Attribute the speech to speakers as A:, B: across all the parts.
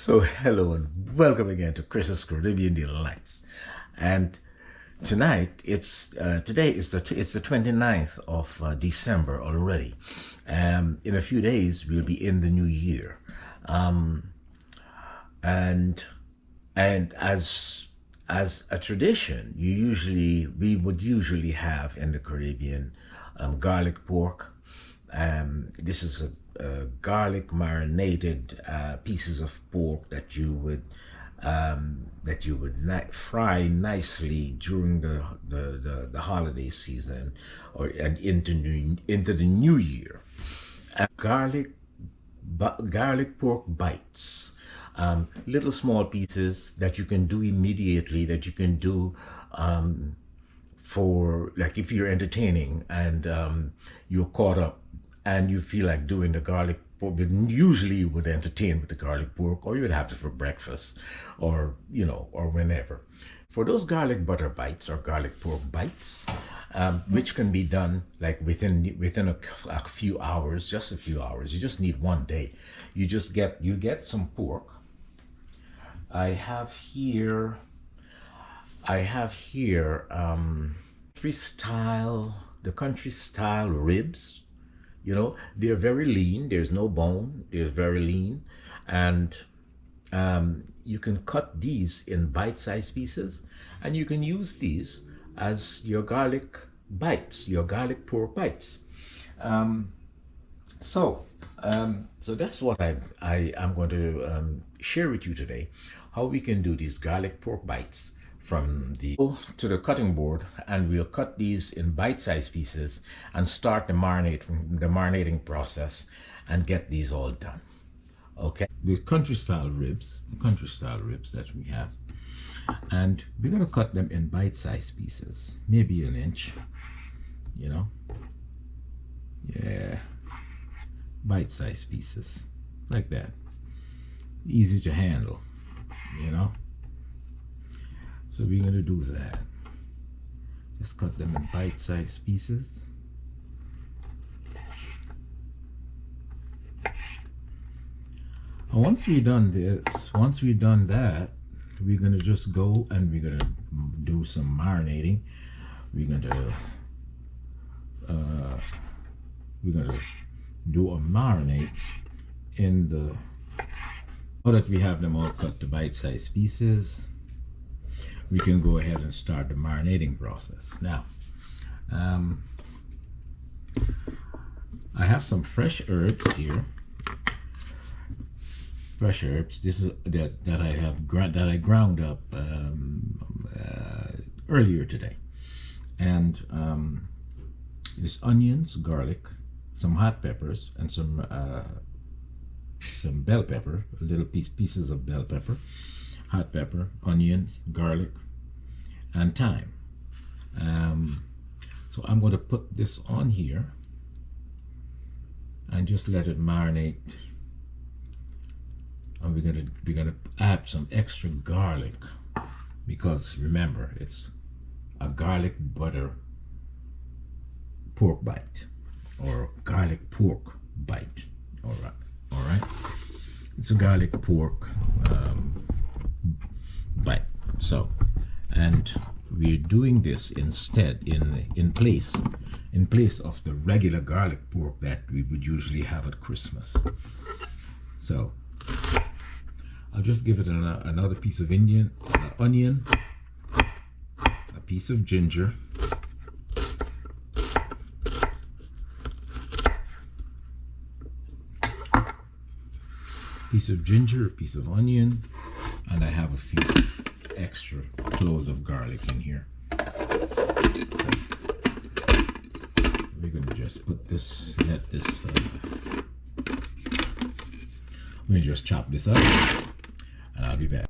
A: So hello and welcome again to Chris's Caribbean Delights. And tonight today is it's the 29th of December already. In a few days we'll be in the new year. And as a tradition, we would usually have in the Caribbean garlic pork. This is a garlic marinated pieces of pork that you would fry nicely during the holiday season and into the new year. Garlic pork bites, little small pieces that you can do immediately, that you can do for, like, if you're entertaining and you're caught up and you feel like doing the garlic pork. Usually you would entertain with the garlic pork, or you would have it for breakfast, or or whenever. For those garlic butter bites or garlic pork bites, which can be done like within a few hours, just a few hours. You just need one day. You get some pork. I have here the country style ribs. They're very lean. There's no bone. They're very lean. And you can cut these in bite-sized pieces, and you can use these as your garlic bites, your garlic pork bites. So that's what I'm going to share with you today, how we can do these garlic pork bites to the cutting board, and we'll cut these in bite-sized pieces and start the marinating process and get these all done. Okay, the country style ribs that we have, and we're going to cut them in bite-sized pieces, maybe an inch, bite-sized pieces like that, easy to handle. So we're going to do that. Just cut them in bite-sized pieces. And once we've done that, we're going to just go and we're going to do some marinating. We're going to do a marinate now that we have them all cut to bite-sized pieces. We can go ahead and start the marinating process. Now, I have some fresh herbs here. Fresh herbs. This is that I ground up earlier today, and this onions, garlic, some hot peppers, and some bell pepper, little pieces of bell pepper, hot pepper, onions, garlic, and thyme. So I'm going to put this on here and just let it marinate. And we're gonna add some extra garlic, because remember, it's a garlic butter pork bite, or garlic pork bite. All right. It's a garlic pork bite. So, and we're doing this instead in place of the regular garlic pork that we would usually have at Christmas. So I'll just give it another piece of onion, a piece of ginger, a piece of onion, and I have a few extra cloves of garlic in here. So we're going to just let me just chop this up, and I'll be back.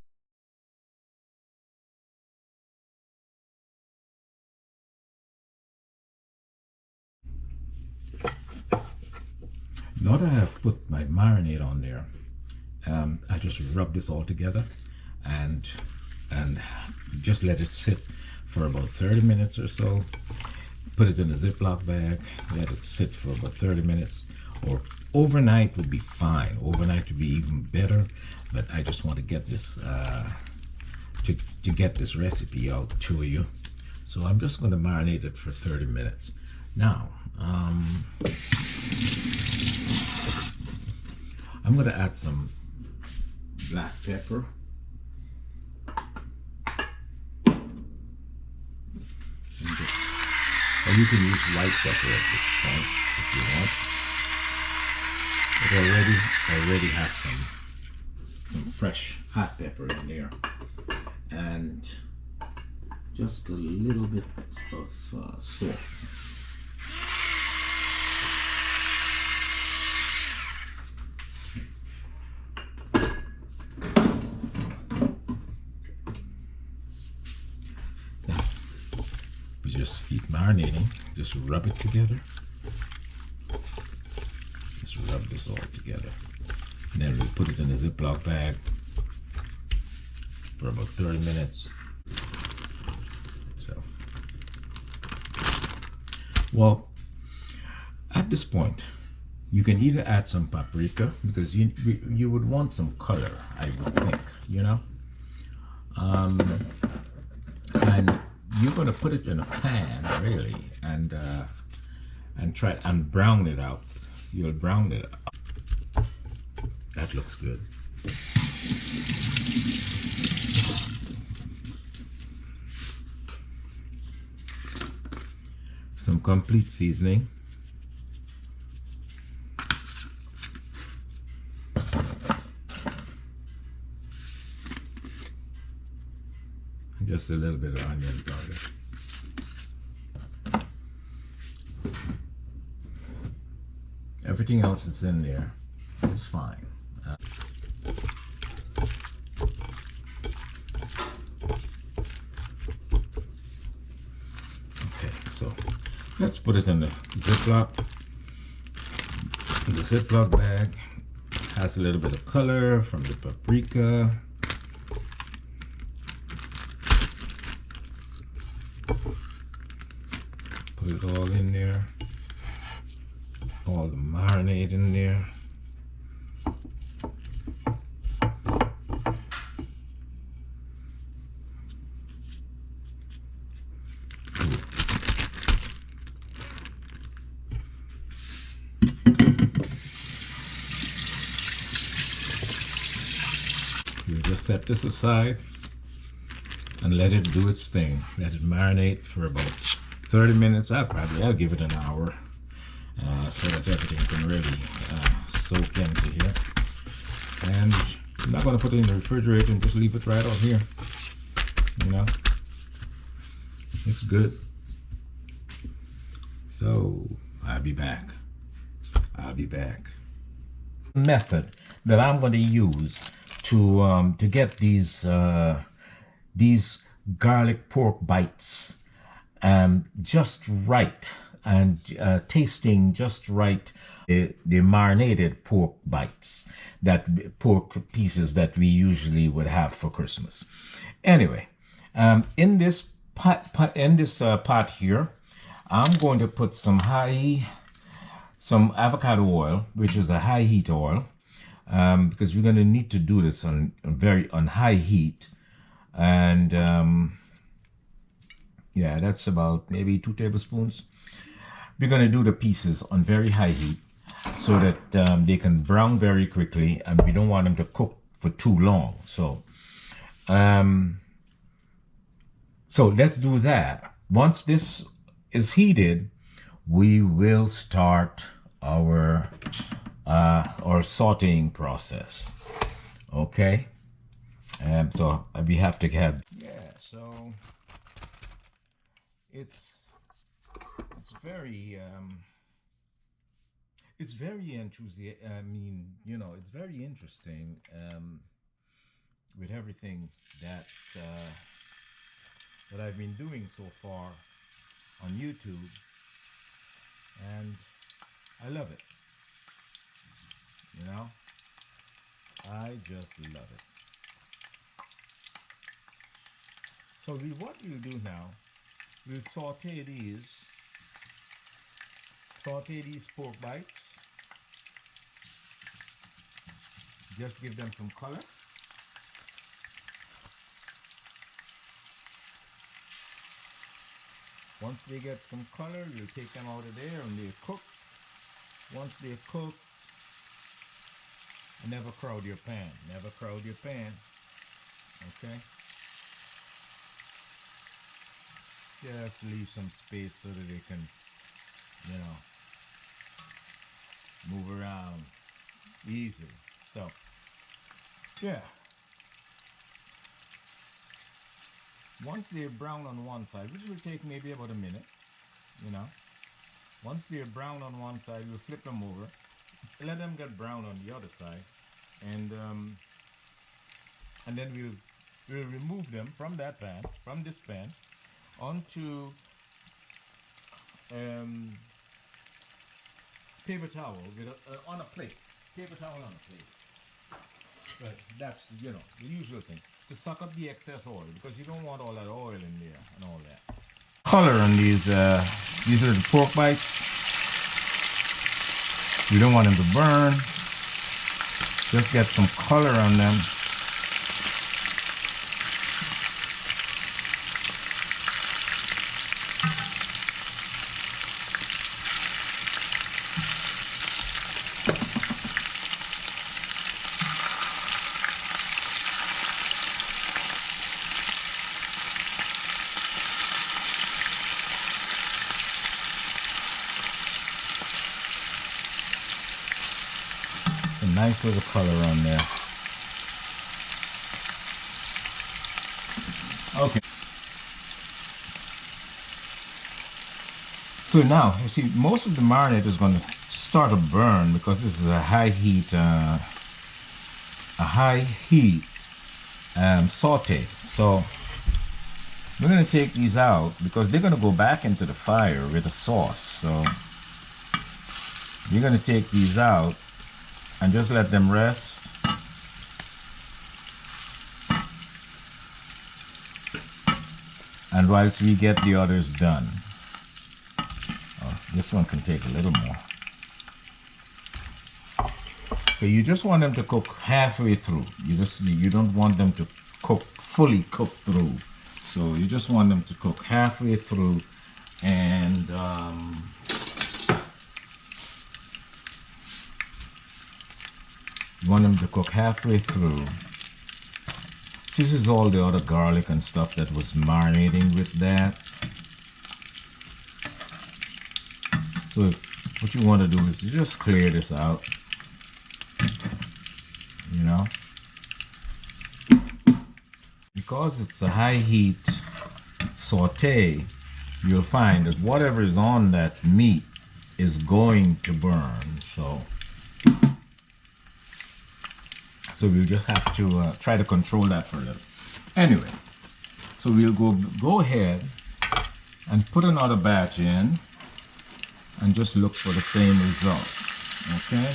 A: Now that I have put my marinade on there, I just rub this all together and just let it sit for about 30 minutes or so. Put it in a Ziploc bag, let it sit for about 30 minutes or overnight would be fine. Overnight would be even better, but I just want to get this to get this recipe out to you. So I'm just going to marinate it for 30 minutes. Now, I'm going to add some black pepper. Or you can use white pepper at this point if you want. It already has some fresh hot pepper in there, and just a little bit of salt. Just keep marinating. Just rub it together. Just rub this all together. And then we put it in a Ziploc bag for about 30 minutes. So, well, at this point, you can either add some paprika, because you would want some color, I would think, you know. And you're going to put it in a pan, really, and try and brown it out. You'll brown it up. That looks good. Some complete seasoning. Just a little bit of onion powder. Everything else that's in there is fine. Okay, so let's put it in the Ziploc. The Ziploc bag has a little bit of color from the paprika. Put it all in there. All the marinade in there. You just set this aside and let it do its thing. Let it marinate for about 30 minutes. I'll give it an hour, so that everything can really soak into here. And I'm not going to put it in the refrigerator and just leave it right out here. You know, it's good. So I'll be back. Method that I'm going to use to get these garlic pork bites just right, and tasting just right, the marinated pork bites, that pork pieces that we usually would have for Christmas. Anyway, in this pot here, I'm going to put some avocado oil, which is a high heat oil, because we're going to need to do this on high heat, and yeah, that's about maybe 2 tablespoons. We're going to do the pieces on very high heat so that they can brown very quickly, and we don't want them to cook for too long. So let's do that. Once this is heated, we will start our sauteing process. Okay, so we have to have, so it's very enthusiastic. I mean, you know, it's very interesting with everything that I've been doing so far on YouTube, and I love it. You know, I just love it. So what we'll do now, we'll saute these pork bites Just give them some color. Once they get some color, you take them out of there and they cook. Once they cook, never crowd your pan. Never crowd your pan. Okay? Just leave some space so that they can, you know, move around easily. So, yeah. Once they're brown on one side, which will take maybe about a minute, you know. Once they're brown on one side, we'll flip them over, let them get brown on the other side, and then we'll remove them from that pan, from this pan, onto paper towel with on a plate, paper towel on a plate. But that's, you know, the usual thing, to suck up the excess oil, because you don't want all that oil in there and all that. Color on these are the pork bites. You don't want them to burn. Just get some color on them. Nice little color on there. Okay. So now, you see, most of the marinade is going to start to burn because this is a high heat saute. So we're going to take these out because they're going to go back into the fire with the sauce. So you're going to take these out and just let them rest. And whilst we get the others done. Oh, this one can take a little more. Okay, you just want them to cook halfway through. You don't want them to fully cook through. So you just want them to cook halfway through, and you want them to cook halfway through. This is all the other garlic and stuff that was marinating with that. So what you want to do is just clear this out, you know. Because it's a high heat saute, you'll find that whatever is on that meat is going to burn. So we'll just have to try to control that for a little. Anyway, so we'll go ahead and put another batch in and just look for the same result. Okay,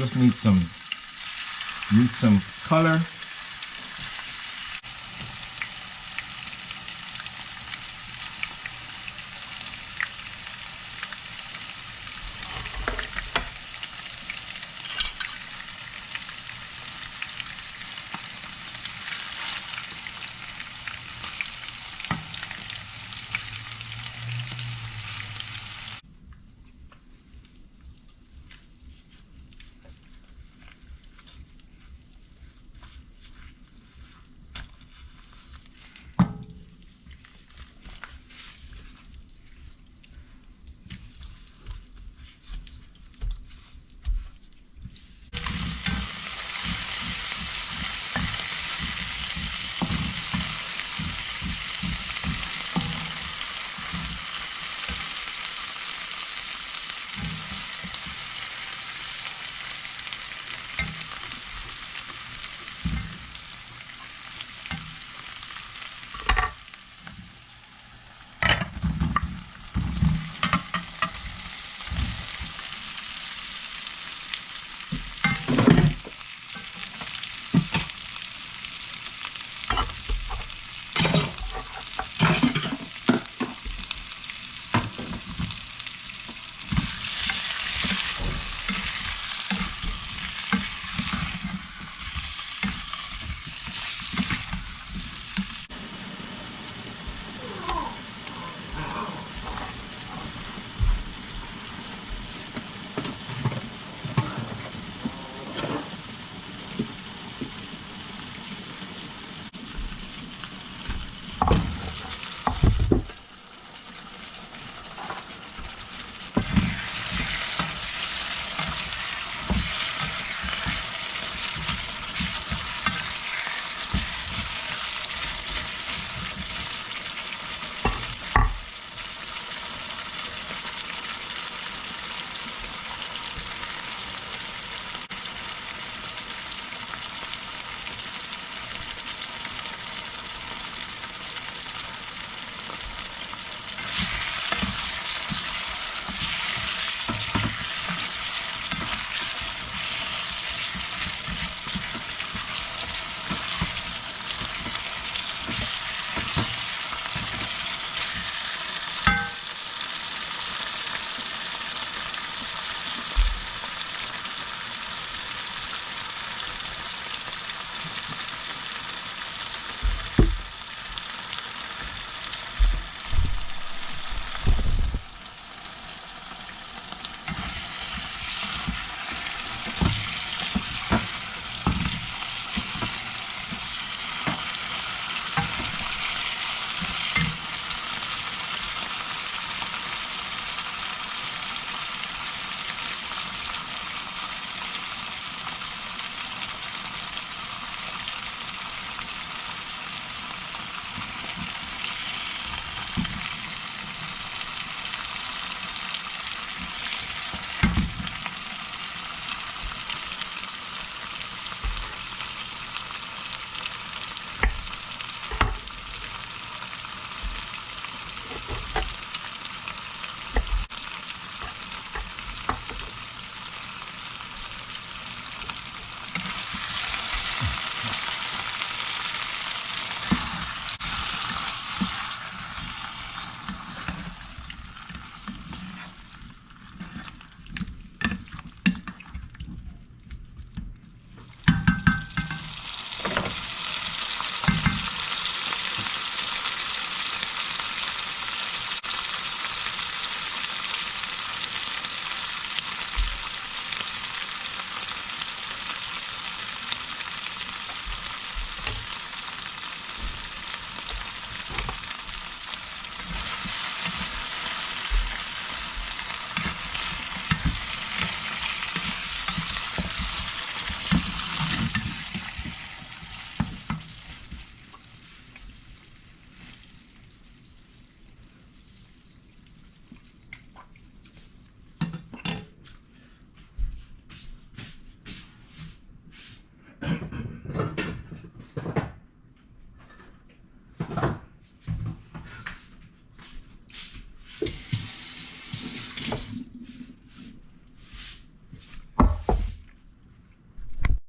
A: just need some color.